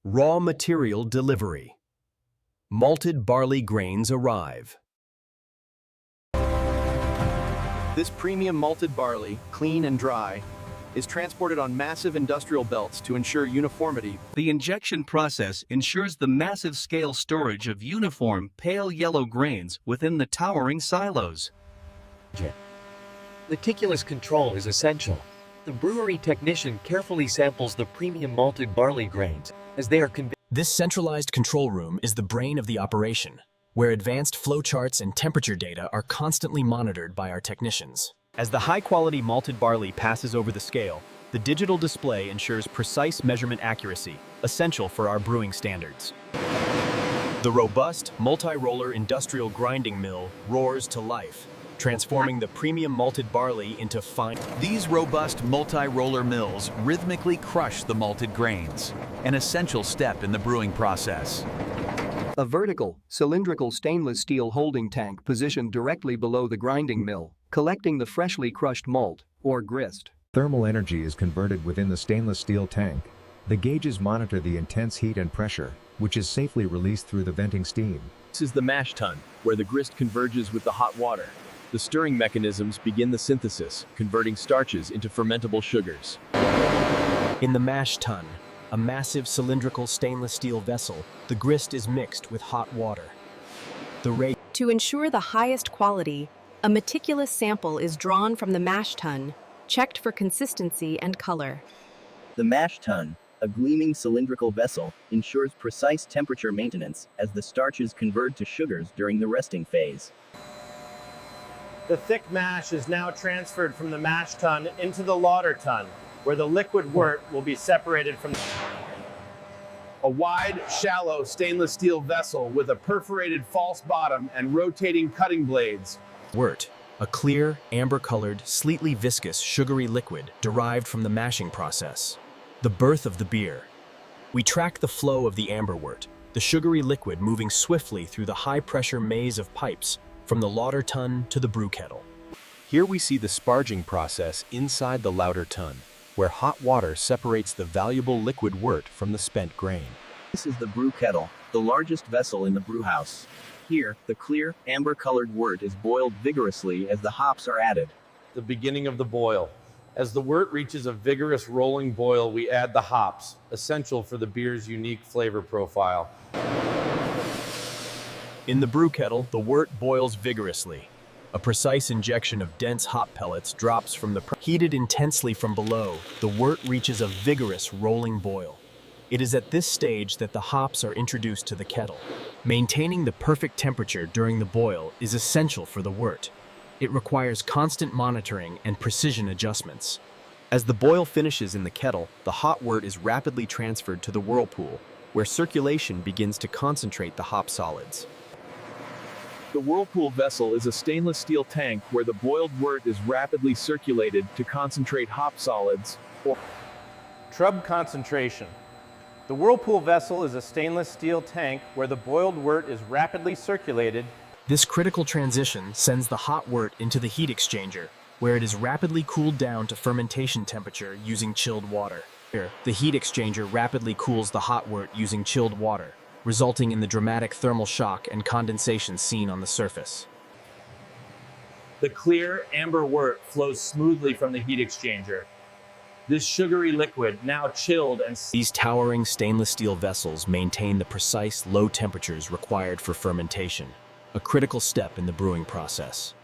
Raw material delivery. Malted barley grains arrive. This premium malted barley, clean and dry, is transported on massive industrial belts to ensure uniformity. The injection process ensures the massive scale storage of uniform, pale yellow grains within the towering silos. Meticulous control is essential. The brewery technician carefully samples the premium malted barley grains as they are This centralized control room is the brain of the operation, where advanced flowcharts and temperature data are constantly monitored by our technicians. As the high-quality malted barley passes over the scale, the digital display ensures precise measurement accuracy, essential for our brewing standards. The robust, multi-roller industrial grinding mill roars to life, transforming the premium malted barley into fine. These robust multi-roller mills rhythmically crush the malted grains, an essential step in the brewing process. A vertical, cylindrical stainless steel holding tank positioned directly below the grinding mill, collecting the freshly crushed malt, or grist. Thermal energy is converted within the stainless steel tank. The gauges monitor the intense heat and pressure, which is safely released through the venting steam. This is the mash tun, where the grist converges with the hot water. The stirring mechanisms begin the synthesis, converting starches into fermentable sugars. In the mash tun, a massive cylindrical stainless steel vessel, the grist is mixed with hot water. To ensure the highest quality, a meticulous sample is drawn from the mash tun, checked for consistency and color. The mash tun, a gleaming cylindrical vessel, ensures precise temperature maintenance as the starches convert to sugars during the resting phase. The thick mash is now transferred from the mash tun into the lauter tun, where the liquid wort will be separated from a wide, shallow stainless steel vessel with a perforated false bottom and rotating cutting blades. Wort, a clear, amber-colored, sleetly viscous, sugary liquid derived from the mashing process. The birth of the beer. We track the flow of the amber wort, the sugary liquid moving swiftly through the high-pressure maze of pipes from the lauter tun to the brew kettle. Here we see the sparging process inside the lauter tun, where hot water separates the valuable liquid wort from the spent grain. This is the brew kettle, the largest vessel in the brew house. Here, the clear, amber-colored wort is boiled vigorously as the hops are added. The beginning of the boil. As the wort reaches a vigorous rolling boil, we add the hops, essential for the beer's unique flavor profile. In the brew kettle, the wort boils vigorously. A precise injection of dense hop pellets drops from the heated intensely from below. The wort reaches a vigorous rolling boil. It is at this stage that the hops are introduced to the kettle. Maintaining the perfect temperature during the boil is essential for the wort. It requires constant monitoring and precision adjustments. As the boil finishes in the kettle, the hot wort is rapidly transferred to the whirlpool, where circulation begins to concentrate the hop solids. The whirlpool vessel is a stainless steel tank where the boiled wort is rapidly circulated to concentrate hop solids. Trub concentration. The whirlpool vessel is a stainless steel tank where the boiled wort is rapidly circulated. This critical transition sends the hot wort into the heat exchanger, where it is rapidly cooled down to fermentation temperature using chilled water. Here, the heat exchanger rapidly cools the hot wort using chilled water, resulting in the dramatic thermal shock and condensation seen on the surface. The clear, amber wort flows smoothly from the heat exchanger. This sugary liquid, now chilled and... These towering stainless steel vessels maintain the precise, low temperatures required for fermentation, a critical step in the brewing process.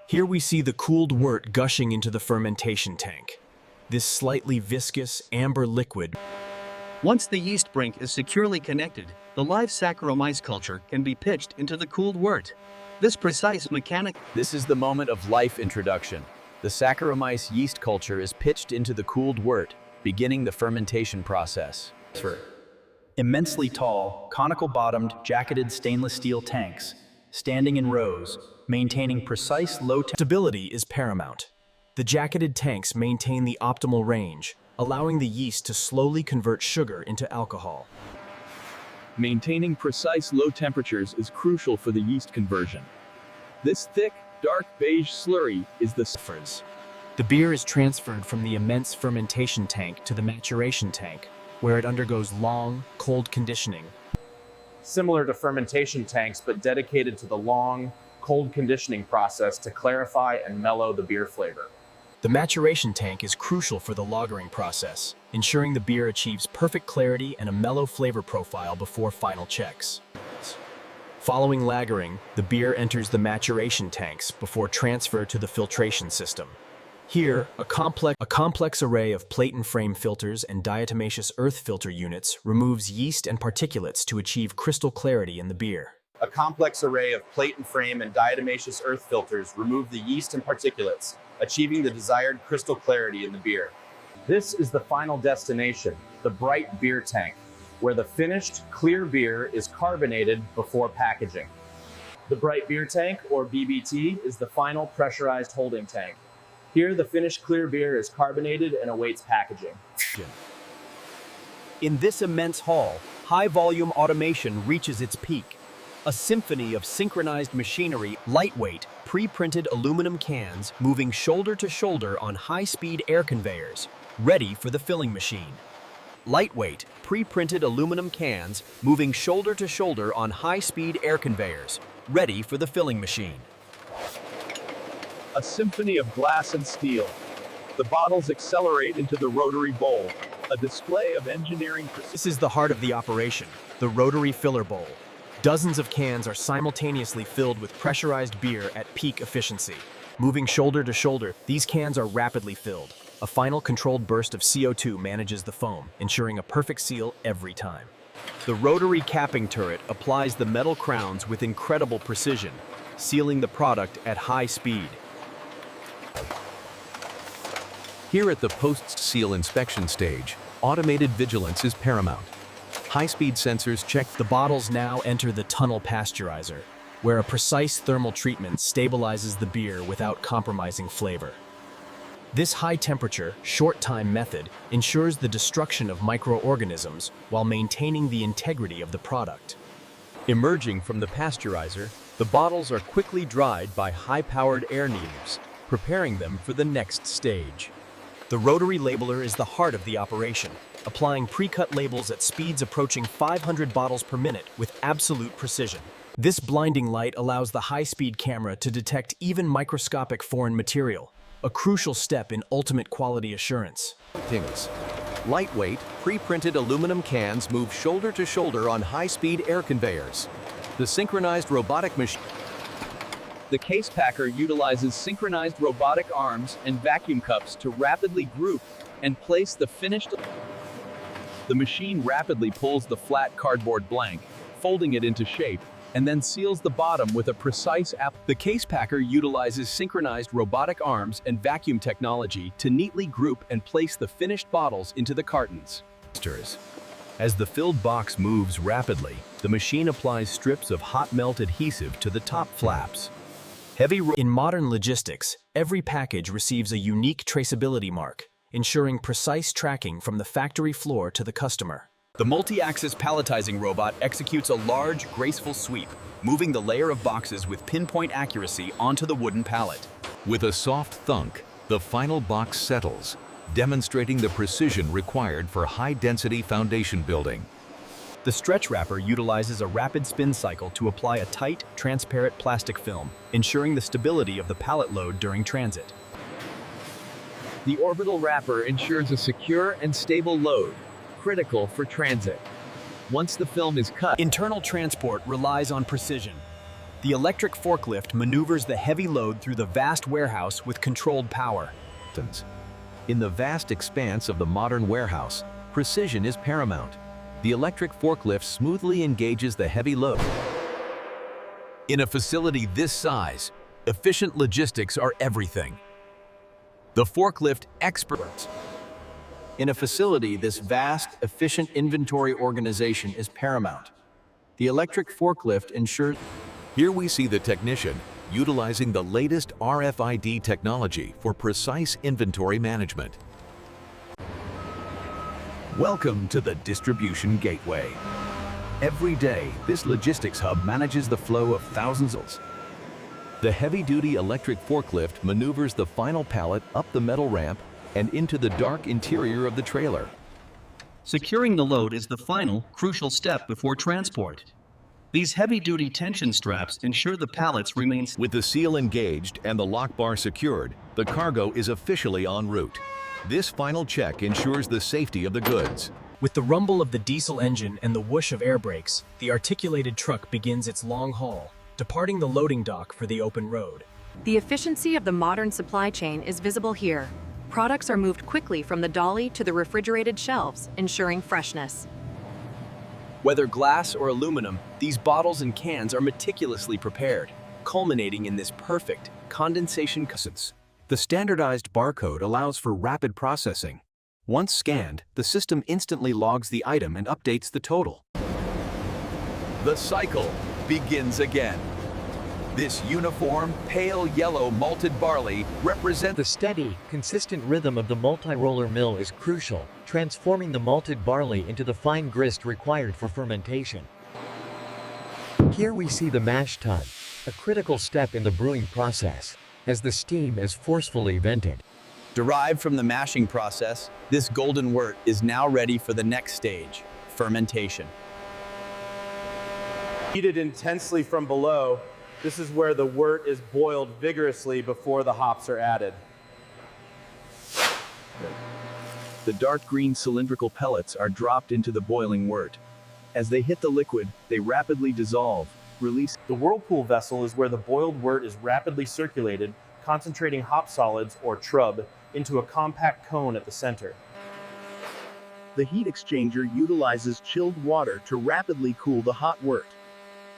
Here we see the cooled wort gushing into the fermentation tank. This slightly viscous, amber liquid. Once the yeast brink is securely connected, the live Saccharomyces culture can be pitched into the cooled wort. This precise mechanic... This is the moment of life introduction. The Saccharomyces yeast culture is pitched into the cooled wort, beginning the fermentation process. Immensely tall, conical-bottomed, jacketed stainless steel tanks, standing in rows, maintaining precise low stability is paramount. The jacketed tanks maintain the optimal range, allowing the yeast to slowly convert sugar into alcohol. Maintaining precise low temperatures is crucial for the yeast conversion. This thick, dark beige slurry is the The beer is transferred from the immense fermentation tank to the maturation tank, where it undergoes long, cold conditioning. Similar to fermentation tanks, but dedicated to the long, cold conditioning process to clarify and mellow the beer flavor. The maturation tank is crucial for the lagering process, ensuring the beer achieves perfect clarity and a mellow flavor profile before final checks. Following lagering, the beer enters the maturation tanks before transfer to the filtration system. Here, a complex array of plate and frame filters and diatomaceous earth filter units removes yeast and particulates to achieve crystal clarity in the beer. A complex array of plate and frame and diatomaceous earth filters remove the yeast and particulates, achieving the desired crystal clarity in the beer. This is the final destination, the bright beer tank, where the finished, clear beer is carbonated before packaging. The bright beer tank, or BBT, is the final pressurized holding tank. Here, the finished clear beer is carbonated and awaits packaging. In this immense hall, high-volume automation reaches its peak. A symphony of synchronized machinery, lightweight, pre-printed aluminum cans moving shoulder to shoulder on high-speed air conveyors, ready for the filling machine. Lightweight, pre-printed aluminum cans moving shoulder to shoulder on high-speed air conveyors, ready for the filling machine. A symphony of glass and steel. The bottles accelerate into the rotary bowl, a display of engineering precision. This is the heart of the operation, the rotary filler bowl. Dozens of cans are simultaneously filled with pressurized beer at peak efficiency. Moving shoulder to shoulder, these cans are rapidly filled. A final controlled burst of CO2 manages the foam, ensuring a perfect seal every time. The rotary capping turret applies the metal crowns with incredible precision, sealing the product at high speed. Here at the post-seal inspection stage, automated vigilance is paramount. High-speed sensors check. The bottles now enter the tunnel pasteurizer, where a precise thermal treatment stabilizes the beer without compromising flavor. This high-temperature, short-time method ensures the destruction of microorganisms while maintaining the integrity of the product. Emerging from the pasteurizer, the bottles are quickly dried by high-powered air kneaders, preparing them for the next stage. The rotary labeler is the heart of the operation, applying pre-cut labels at speeds approaching 500 bottles per minute with absolute precision. This blinding light allows the high-speed camera to detect even microscopic foreign material, a crucial step in ultimate quality assurance. Lightweight, pre-printed aluminum cans move shoulder to shoulder on high-speed air conveyors. The synchronized robotic machine. The case packer utilizes synchronized robotic arms and vacuum cups to rapidly group and place the finished. The machine rapidly pulls the flat cardboard blank, folding it into shape, and then seals the bottom with a precise The case packer utilizes synchronized robotic arms and vacuum technology to neatly group and place the finished bottles into the cartons. As the filled box moves rapidly, the machine applies strips of hot melt adhesive to the top flaps. In modern logistics, every package receives a unique traceability mark, ensuring precise tracking from the factory floor to the customer. The multi-axis palletizing robot executes a large, graceful sweep, moving the layer of boxes with pinpoint accuracy onto the wooden pallet. With a soft thunk, the final box settles, demonstrating the precision required for high-density foundation building. The stretch wrapper utilizes a rapid spin cycle to apply a tight, transparent plastic film, ensuring the stability of the pallet load during transit. The orbital wrapper ensures a secure and stable load, critical for transit. Once the film is cut, internal transport relies on precision. The electric forklift maneuvers the heavy load through the vast warehouse with controlled power. In the vast expanse of the modern warehouse, precision is paramount. The electric forklift smoothly engages the heavy load. In a facility this size, efficient logistics are everything. The forklift experts. In a facility this vast, efficient inventory organization is paramount. The electric forklift ensures. Here we see the technician utilizing the latest RFID technology for precise inventory management. Welcome to the distribution gateway. Every day, this logistics hub manages the flow of thousands of. The heavy-duty electric forklift maneuvers the final pallet up the metal ramp and into the dark interior of the trailer. Securing the load is the final, crucial step before transport. These heavy-duty tension straps ensure the pallets remain. With the seal engaged and the lock bar secured, the cargo is officially en route. This final check ensures the safety of the goods. With the rumble of the diesel engine and the whoosh of air brakes, the articulated truck begins its long haul, departing the loading dock for the open road. The efficiency of the modern supply chain is visible here. Products are moved quickly from the dolly to the refrigerated shelves, ensuring freshness. Whether glass or aluminum, these bottles and cans are meticulously prepared, culminating in this perfect condensation. The standardized barcode allows for rapid processing. Once scanned, the system instantly logs the item and updates the total. The cycle begins again. This uniform, pale yellow malted barley represents the steady, consistent rhythm of the multi-roller mill is crucial, transforming the malted barley into the fine grist required for fermentation. Here we see the mash tun, a critical step in the brewing process, as the steam is forcefully vented. Derived from the mashing process, this golden wort is now ready for the next stage, fermentation. Heated intensely from below, this is where the wort is boiled vigorously before the hops are added. The dark green cylindrical pellets are dropped into the boiling wort. As they hit the liquid, they rapidly dissolve, release. The whirlpool vessel is where the boiled wort is rapidly circulated, concentrating hop solids, or trub, into a compact cone at the center. The heat exchanger utilizes chilled water to rapidly cool the hot wort.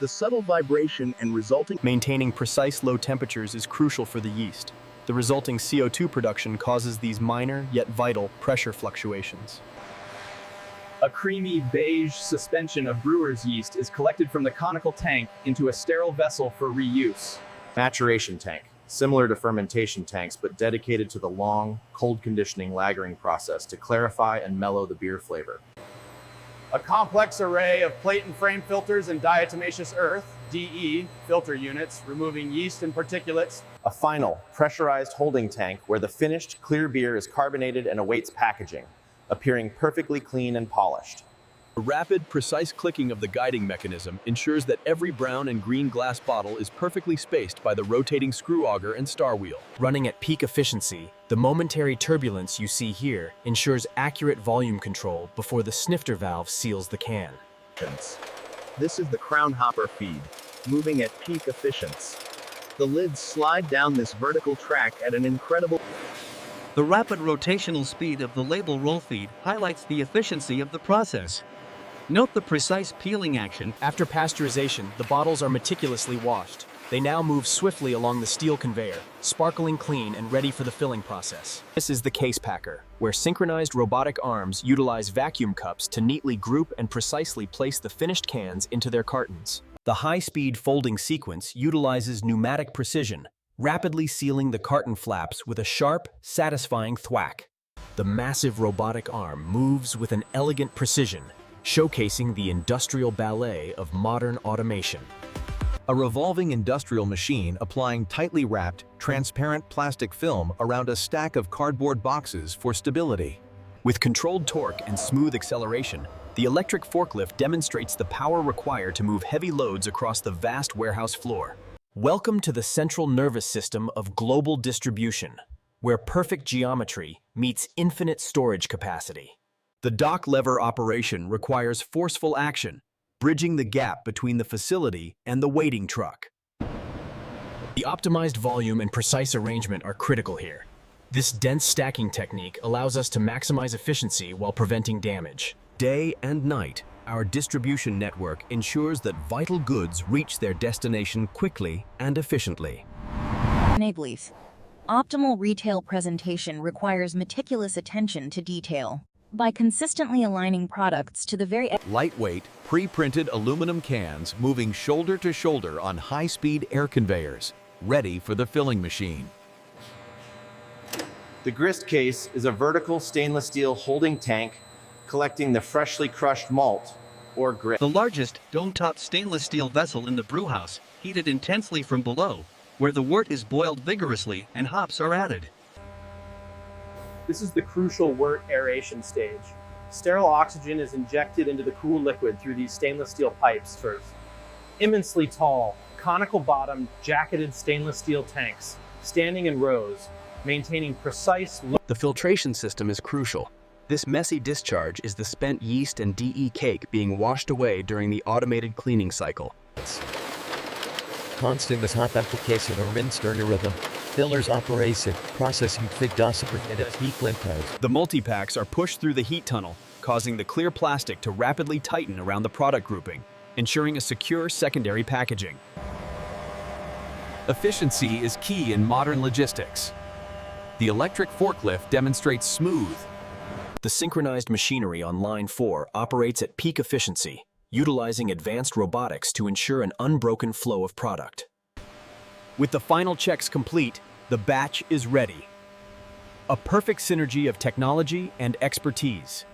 The subtle vibration and resulting Maintaining precise low temperatures is crucial for the yeast. The resulting CO2 production causes these minor yet vital pressure fluctuations. A creamy beige suspension of brewer's yeast is collected from the conical tank into a sterile vessel for reuse. Maturation tank, similar to fermentation tanks but dedicated to the long, cold conditioning lagering process to clarify and mellow the beer flavor. A complex array of plate and frame filters and diatomaceous earth, DE, filter units, removing yeast and particulates. A final, pressurized holding tank where the finished, clear beer is carbonated and awaits packaging, appearing perfectly clean and polished. The rapid, precise clicking of the guiding mechanism ensures that every brown and green glass bottle is perfectly spaced by the rotating screw auger and star wheel. Running at peak efficiency, the momentary turbulence you see here ensures accurate volume control before the snifter valve seals the can. This is the crown hopper feed, moving at peak efficiency. The lids slide down this vertical track at an incredible. The rapid rotational speed of the label roll feed highlights the efficiency of the process. Note the precise peeling action. After pasteurization, the bottles are meticulously washed. They now move swiftly along the steel conveyor, sparkling clean and ready for the filling process. This is the case packer, where synchronized robotic arms utilize vacuum cups to neatly group and precisely place the finished cans into their cartons. The high-speed folding sequence utilizes pneumatic precision, rapidly sealing the carton flaps with a sharp, satisfying thwack. The massive robotic arm moves with an elegant precision, showcasing the industrial ballet of modern automation. A revolving industrial machine applying tightly wrapped, transparent plastic film around a stack of cardboard boxes for stability. With controlled torque and smooth acceleration, the electric forklift demonstrates the power required to move heavy loads across the vast warehouse floor. Welcome to the central nervous system of global distribution, where perfect geometry meets infinite storage capacity. The dock lever operation requires forceful action, bridging the gap between the facility and the waiting truck. The optimized volume and precise arrangement are critical here. This dense stacking technique allows us to maximize efficiency while preventing damage. Day and night, our distribution network ensures that vital goods reach their destination quickly and efficiently. Enablers. Optimal retail presentation requires meticulous attention to detail. By consistently aligning products to the very Lightweight, pre-printed aluminum cans moving shoulder to shoulder on high-speed air conveyors, ready for the filling machine. The grist case is a vertical stainless steel holding tank collecting the freshly crushed malt, or grist. The largest dome-top stainless steel vessel in the brewhouse, heated intensely from below, where the wort is boiled vigorously and hops are added. This is the crucial wort aeration stage. sterile oxygen is injected into the cool liquid through these stainless steel pipes for immensely tall, conical-bottomed, jacketed stainless steel tanks, standing in rows, maintaining precise. The filtration system is crucial. This messy discharge is the spent yeast and DE cake being washed away during the automated cleaning cycle. Constantly hot application or rinse-turner rhythm. Fillers operation, processing fit dossier and its heat limpos. The multi-packs are pushed through the heat tunnel, causing the clear plastic to rapidly tighten around the product grouping, ensuring a secure secondary packaging. Efficiency is key in modern logistics. The electric forklift demonstrates smooth. The synchronized machinery on line 4 operates at peak efficiency, utilizing advanced robotics to ensure an unbroken flow of product. With the final checks complete, the batch is ready. A perfect synergy of technology and expertise.